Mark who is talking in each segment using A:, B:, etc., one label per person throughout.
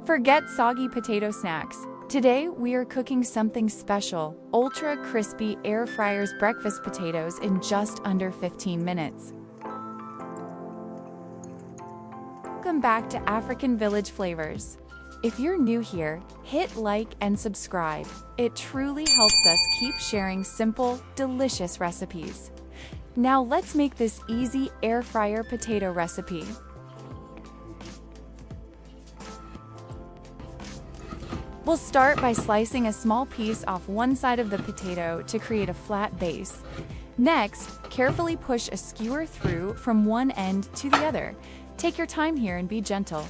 A: Forget soggy potato snacks. Today, we are cooking something special, ultra crispy air fryers breakfast potatoes in just under 15 minutes. Welcome back to African Village Flavors. If you're new here, hit like and subscribe. It truly helps us keep sharing simple, delicious recipes. Now let's make this easy air fryer potato recipe. We'll start by slicing a small piece off one side of the potato to create a flat base. Next, carefully push a skewer through from one end to the other. Take your time here and be gentle.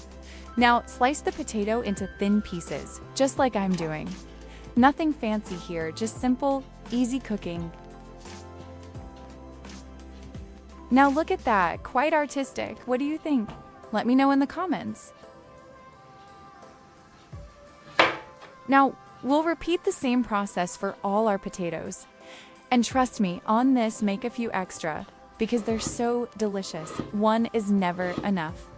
A: Now, slice the potato into thin pieces, just like I'm doing. Nothing fancy here, just simple, easy cooking. Now look at that, quite artistic. What do you think? Let me know in the comments. Now, we'll repeat the same process for all our potatoes. And trust me, on this, make a few extra, because they're so delicious. One is never enough.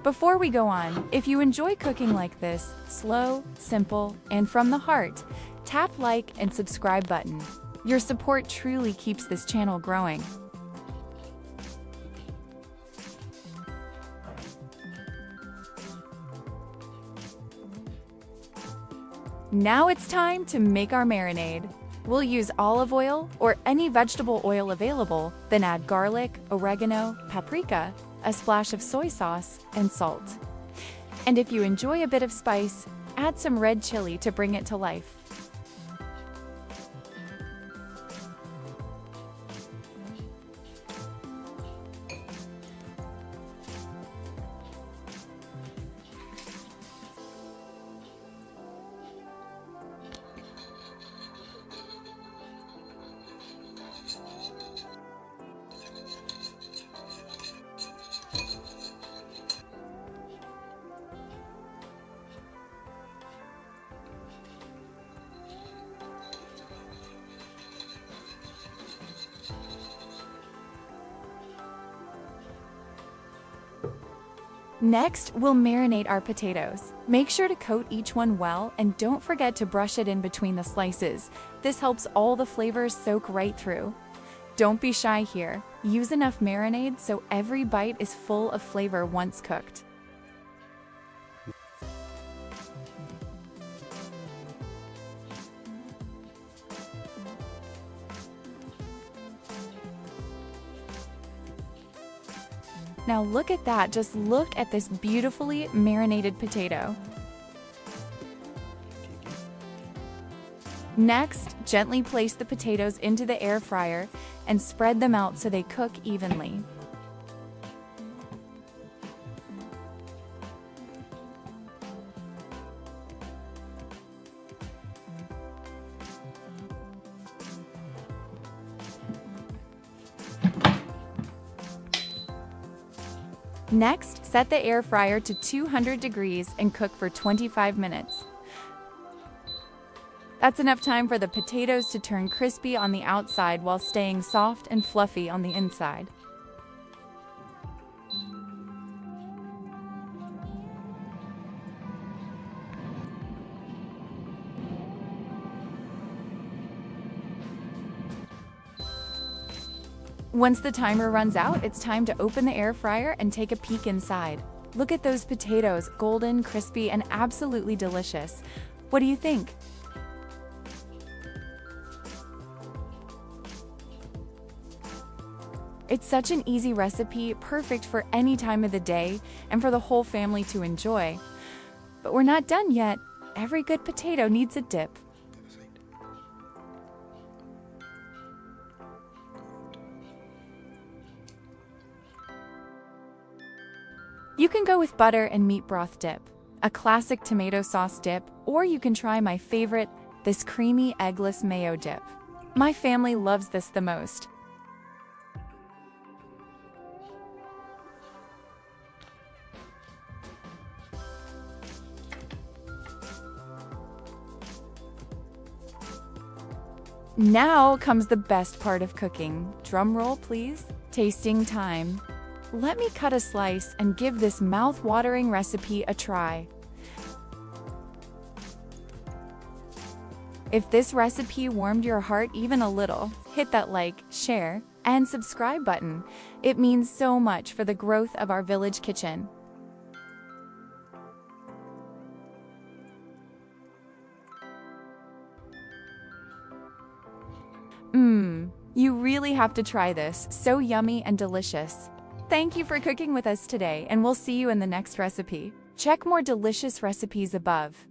A: Before we go on, if you enjoy cooking like this, slow, simple, and from the heart, tap like and subscribe button. Your support truly keeps this channel growing. Now it's time to make our marinade. We'll use olive oil or any vegetable oil available, then add garlic, oregano, paprika, a splash of soy sauce, and salt. And if you enjoy a bit of spice, add some red chili to bring it to life. Next, we'll marinate our potatoes. Make sure to coat each one well and don't forget to brush it in between the slices. This helps all the flavors soak right through. Don't be shy here. Use enough marinade so every bite is full of flavor once cooked. Now look at that, just look at this beautifully marinated potato. Next, gently place the potatoes into the air fryer and spread them out so they cook evenly. Next, set the air fryer to 200 degrees and cook for 25 minutes. That's enough time for the potatoes to turn crispy on the outside while staying soft and fluffy on the inside. Once the timer runs out, it's time to open the air fryer and take a peek inside. Look at those potatoes, golden, crispy, and absolutely delicious. What do you think? It's such an easy recipe, perfect for any time of the day and for the whole family to enjoy. But we're not done yet. Every good potato needs a dip. You can go with butter and meat broth dip, a classic tomato sauce dip, or you can try my favorite, this creamy eggless mayo dip. My family loves this the most. Now comes the best part of cooking. Drum roll, please. Tasting time. Let me cut a slice and give this mouth-watering recipe a try. If this recipe warmed your heart even a little, hit that like, share, and subscribe button. It means so much for the growth of our village kitchen. You really have to try this. So yummy and delicious. Thank you for cooking with us today, and we'll see you in the next recipe. Check more delicious recipes above.